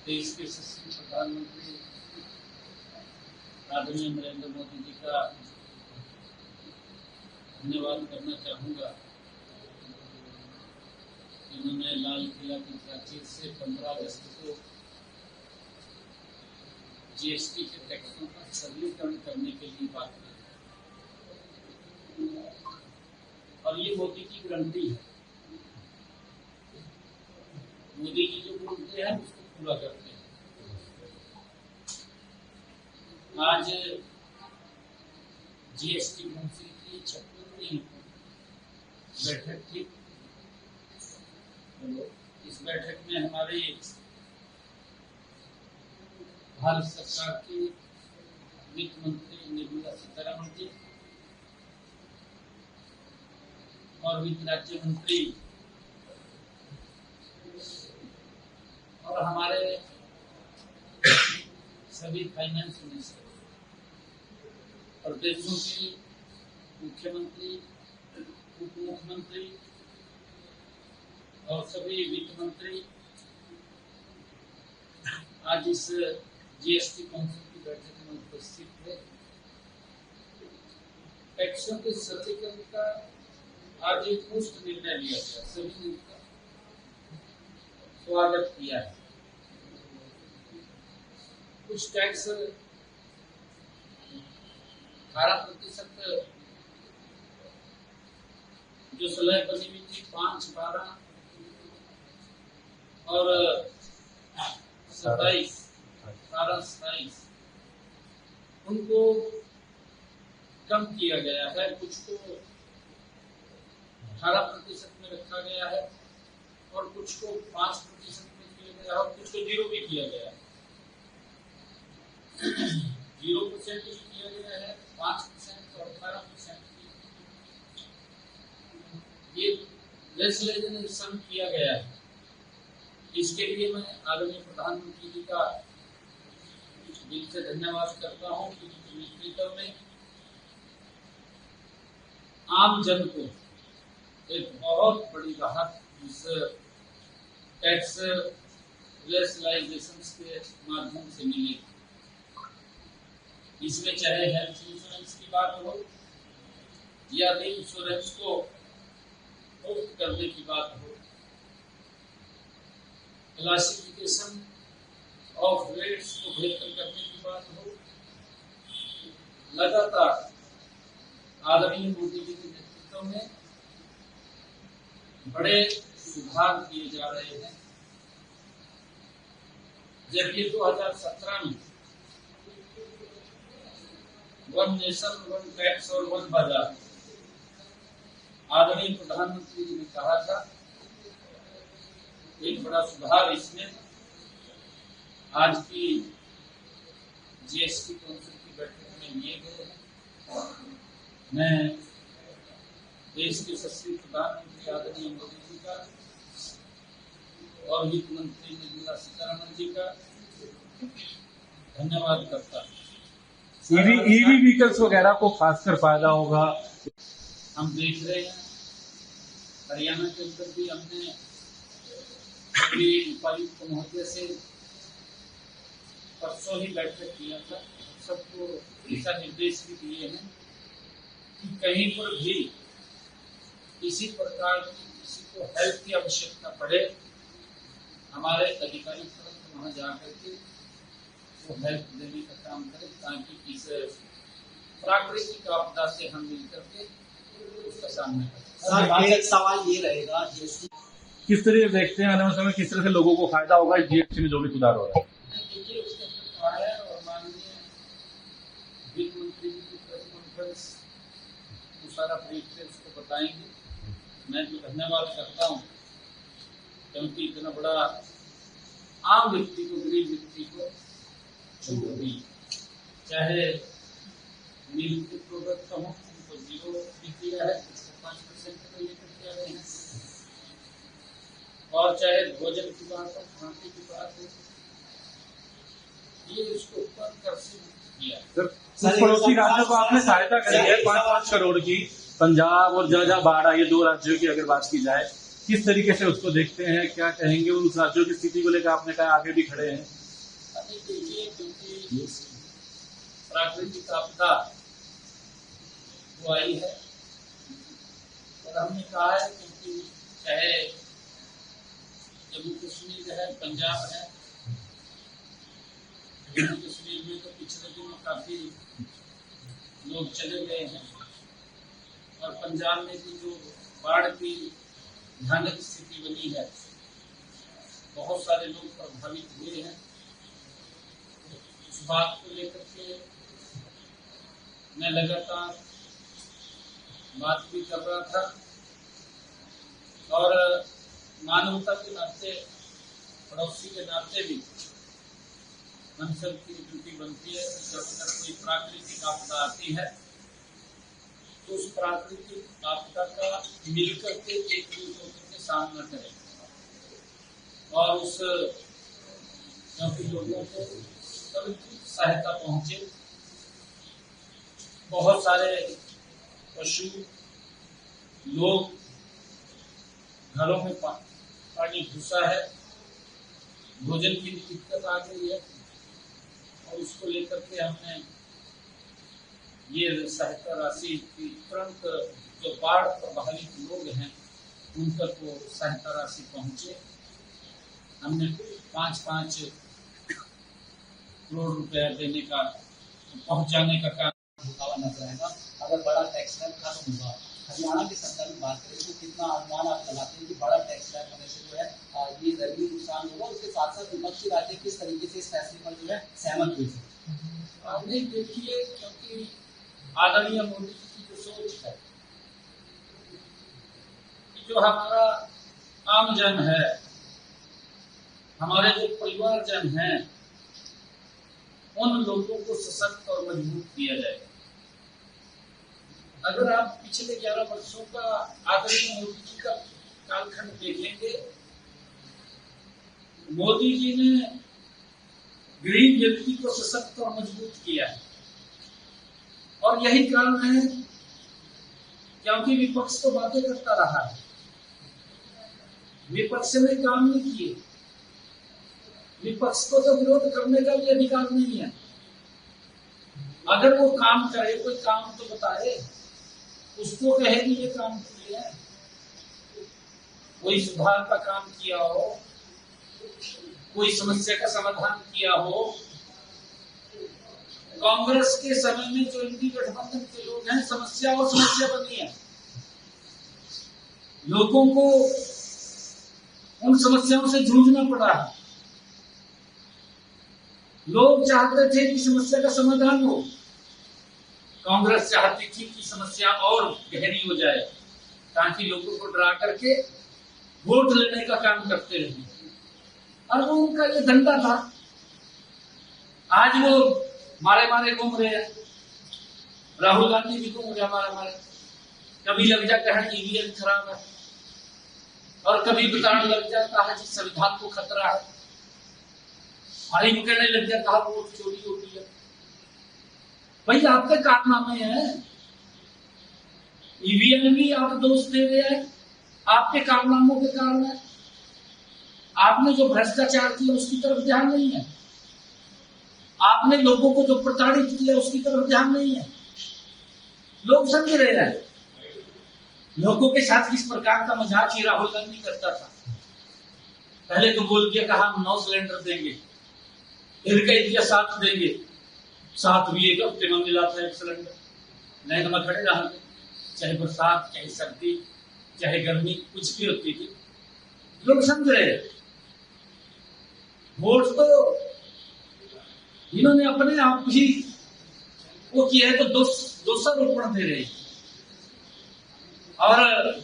देश के यशस्वी प्रधानमंत्री आदरणीय नरेंद्र मोदी जी का धन्यवाद करना चाहूँगा। इन्होंने लाल किला की प्राचीर से 15 अगस्त को जीएसटी के टैक्सों का सरलीकरण करने के लिए बात की और ये मोदी की गारंटी है। मोदी जी जो बोलते हैं उसको पूरा करते हैं। आज जीएसटी काउंसिल की 56वीं बैठक थी। इस बैठक में हमारे भारत सरकार की वित्त मंत्री निर्मला सीतारमण जी और वित्त राज्य मंत्री और हमारे सभी फाइनेंस मिनिस्टर, प्रदेशों के मुख्यमंत्री, उप मुख्यमंत्री और सभी वित्त मंत्री आज इस जीएसटी काउंसिल की बैठक में उपस्थित थे। टैक्सों के सरलीकरण का आज एक ठोस निर्णय लिया गया, सभी ने उसका स्वागत किया है। कुछ टैक्स 18% जो सलाह बनी हुई थी 5, 12 और 27, उनको कम किया गया है। कुछ को 18% में रखा गया है और कुछ को 5% में किया गया है और कुछ को 0 भी किया गया है। 0% भी किया गया है, 5% और 18% ये लेजिस्लेशन किया गया है। इसके लिए मैं आदरणीय प्रधानमंत्री जी का दिल से धन्यवाद करता हूँ कि स्पीकर ने आम जन को एक बहुत बड़ी राहत इस टैक्स रेशनलाइजेशन के माध्यम से मिली। इसमें चाहे हेल्थ इंश्योरेंस की बात हो या इंश्योरेंस को मुक्त करने की बात हो, क्लासिफिकेशन ऑफ रेट्स को बेहतर करने की बात हो, लगातार आदरणीय मोदी जी के नेतृत्व में बड़े सुधार किए जा रहे हैं। जबकि 2017 में वन नेशन, वन टैक्स और वन बाजार आदरणीय प्रधानमंत्री जी ने कहा था, एक बड़ा सुधार इसमें आज की जीएसटी काउंसिल की बैठक में लिए गए हैं। मैं देश के यशस्वी प्रधानमंत्री आदरणीय मोदी जी का और वित्त मंत्री निर्मला सीतारमण जी का धन्यवाद करता हूँ। ईवी व्हीकल्स वगैरह को खासकर फायदा होगा। हम देख रहे हैं हरियाणा के अंदर भी हमने उपायुक्त महोदय से परसों ही बैठक किया था। सबको दिशा निर्देश भी दिए हैं कि कहीं पर भी किसी प्रकार की किसी को हेल्प की आवश्यकता पड़े, हमारे अधिकारी तुरंत वहां जाकर के वो हेल्प देने का काम करें, ताकि इस प्राकृतिक आपदा से हम मिलकर के उसका सामना करें। एक सवाल ये रहेगा, किस तरह देखते हैं आने वाले समय किस तरह से लोगों को फायदा होगा जीएसटी में जो भी सुधार हो रहा है? देखिए, उसका प्रकार है और माननीय वित्त मंत्री जी की प्रेस कॉन्फ्रेंस सारा ब्रीफ से उसको बताएंगे। मैं तो धन्यवाद करता हूँ क्योंकि इतना बड़ा आम व्यक्ति को, गरीब व्यक्ति को छूट दी, चाहे मिल्क के प्रोडक्ट का हो उनको 0 भी किया है, 5% को लेकर के आ रहे हैं, और चाहे भोजन की बात हो, खाने की बात हो, ये उसको ऊपर कर से किया। सर, पड़ोसी राज्यों को आपने सहायता करी है 5-5 करोड़ की, पंजाब और जहाँ बाढ़ आई है 2 राज्यों की अगर बात की जाए, किस तरीके से उसको देखते हैं, क्या कहेंगे उन राज्यों की स्थिति को लेकर? आपने कहा आगे भी खड़े हैं। अभी देखिए, क्योंकि प्राकृतिक आपदा वो आई है और हमने कहा है, क्योंकि चाहे जम्मू कश्मीर है, पंजाब है, जम्मू कश्मीर में तो पिछले दिनों काफी लोग चले गए हैं और पंजाब में भी जो बाढ़ की भयानक स्थिति बनी है, बहुत सारे लोग प्रभावित हुए हैं। इस बात को लेकर के मैं लगातार बात भी कर रहा था और मानवता के नाते, पड़ोसी के नाते भी हम सब की ड्यूटी बनती है कि जब तक कोई प्राकृतिक आपदा आती है तो उस प्राकृतिक आपदा का मिलकर के एकजुट होकर के सामना करें और उस क्योंकि लोगों को सभी सहायता पहुंचे। बहुत सारे पशु लोग घरों में पानी घुसा है, भोजन की भी दिक्कत आ गई है और उसको लेकर के हमने ये सहायता राशि की तुरंत जो बाढ़ प्रभावित लोग हैं उन तक वो सहायता राशि पहुंचे। हमने 5-5 करोड़ रुपया देने का, पहुंचाने का काम नजर आएगा। अगर बड़ा टैक्स स्लैब खत्म होगा, हरियाणा की सरकार की बात करें तो कितना अनुमान आप लगाते हैं कि बड़ा टैक्स स्लैब होने से जो है ये जरूरी नुकसान होगा? उसके साथ साथ विपक्षी राज्य किस तरीके से इस फैसले पर जो है सहमत हुए थे? आपने देखिए, क्योंकि आदरणीय मोदी जी की जो सोच है कि जो हमारा आमजन है, हमारे जो परिवारजन हैं, उन लोगों को सशक्त और मजबूत किया जाएगा। अगर आप पिछले 11 वर्षों का आदरणीय मोदी जी का कालखंड देखेंगे, मोदी जी ने गरीब व्यक्ति को सशक्त और मजबूत किया है और यही कारण है क्योंकि विपक्ष तो बातें करता रहा है, विपक्ष ने काम नहीं किए। विपक्ष को तो विरोध करने का भी अधिकार नहीं है। अगर वो काम करे, कोई काम तो बताए, उसको कहे कि ये काम किए है, कोई सुधार का काम किया हो, कोई समस्या का समाधान किया हो। कांग्रेस के समय में जो इंडी गठबंधन के लोग हैं, समस्या और समस्या बनी है। लोगों को उन समस्याओं से जूझना पड़ा है। लोग चाहते थे कि समस्या का समाधान हो, कांग्रेस चाहती थी कि समस्या और गहरी हो जाए ताकि लोगों को डरा करके वोट लेने का काम करते रहे। और वो उनका ये धंधा था। आज वो मारे घूम रहे हैं, राहुल गांधी भी घूम रहे मारे। कभी लग जाता है ईवीएम खराब है और कभी बताने लग जाता है कि संविधान को खतरा है, अरे कहने लग जाता है वोट चोरी होती है। भाई आपके कारनामे हैं, ईवीएम भी आप दोष दे रहे हैं, आपके कारनामों के कारण है। आपने जो भ्रष्टाचार किया उसकी तरफ ध्यान नहीं है, आपने लोगों को जो प्रताड़ित किया उसकी तरफ ध्यान नहीं है। लोग समझ रहे हैं लोगों के साथ किस प्रकार का मजाक ही राहुल गांधी करता था। पहले तो बोल के कहा हम 9 सिलेंडर देंगे, फिर कह दिया 7 देंगे, 7 भी एक हफ्ते में मिला था 1 सिलेंडर। नहीं तो मैं खड़े रहा, चाहे बरसात, चाहे सर्दी, चाहे गर्मी, कुछ भी होती थी। लोग समझ रहे वोट तो इन्होंने अपने आप ही वो किया है, तो दोषारोपण दे रहे हैं। और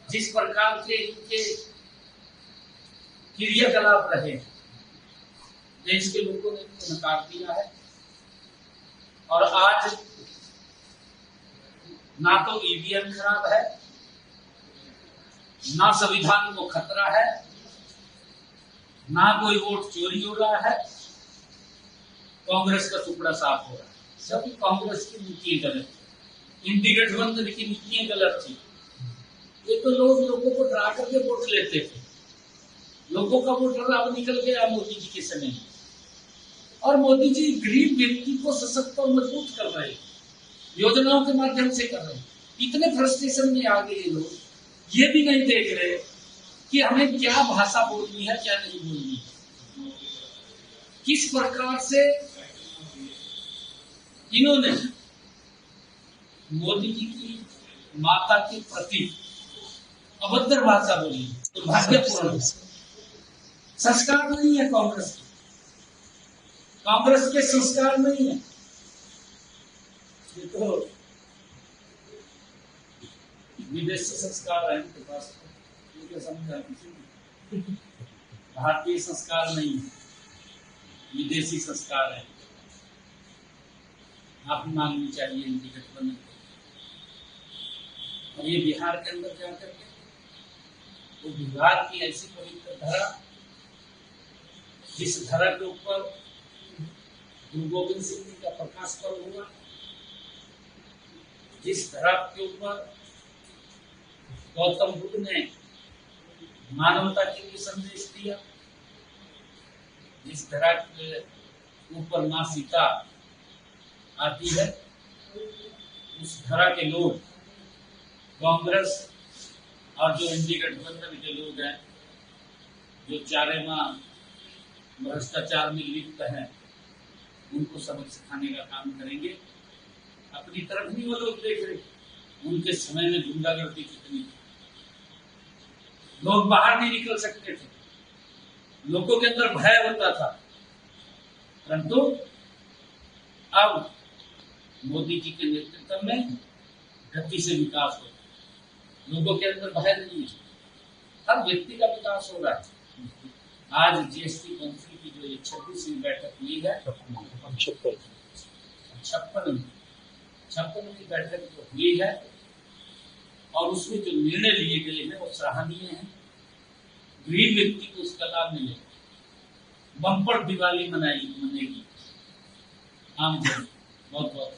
जिस प्रकार के इनके क्रियाकलाप रहे, देश के लोगों ने इनको नकार दिया है। और आज ना तो ईवीएम खराब है, ना संविधान को खतरा है, ना कोई वोट चोरी हो रहा है, कांग्रेस का टुकड़ा साफ हो रहा है। सभी कांग्रेस की नीतियां गलत थी, इंडी गठबंधन की नीतियां गलत थी। ये तो लोग लोगों को डरा करके वोट लेते थे। लोगों का वोट अब निकल गया मोदी जी के समय में। और मोदी जी गरीब व्यक्ति को सशक्त और मजबूत कर रहे हैं, योजनाओं के माध्यम से कर रहे हैं। इतने फ्रस्ट्रेशन में आ गए लोग, ये भी नहीं देख रहे कि हमें क्या भाषा बोलनी है, क्या नहीं बोलनी है। किस प्रकार से इन्होंने मोदी जी की माता के प्रति अभद्र भाषा बोली, तो भाग्यपूर्ण संस्कार नहीं है कांग्रेस के। कांग्रेस के संस्कार नहीं है। ये तो विदेशी संस्कार है इनके पास, ये समझा किसी ने। भारतीय संस्कार नहीं है, विदेशी संस्कार है। आप माननी चाहिए इनकी गठबंधन को। और ये बिहार के अंदर जाकर के वो बिहार की ऐसी पवित्र धरा, जिस धरा के ऊपर गुरु गोविंद सिंह जी का प्रकाश पर्व हुआ, जिस धरा के ऊपर गौतम बुद्ध ने मानवता के लिए संदेश दिया, जिस धरा के ऊपर मां सीता आती है, उस धरा के लोग कांग्रेस और जो इंडी गठबंधन के लोग हैं, जो चारे माह भ्रष्टाचार में लिप्त हैं, उनको सबक सिखाने का काम करेंगे। अपनी तरफ नहीं वो लोग देख रहे, उनके समय में गुंडागर्दी कितनी थी, लोग बाहर नहीं निकल सकते थे, लोगों के अंदर भय होता था। परंतु अब मोदी जी के नेतृत्व में गति से विकास हो, लोगों के अंदर भय नहीं है, हर व्यक्ति का विकास हो रहा है। आज जीएसटी काउंसिल की जो 26वीं बैठक हुई है, 56वीं बैठक जो हुई है, और उसमें जो निर्णय लिए गए हैं वो सराहनीय है। गरीब व्यक्ति को उसका लाभ मिलेगा, बम्पर दिवाली मनेगी आम जनता। बहुत बहुत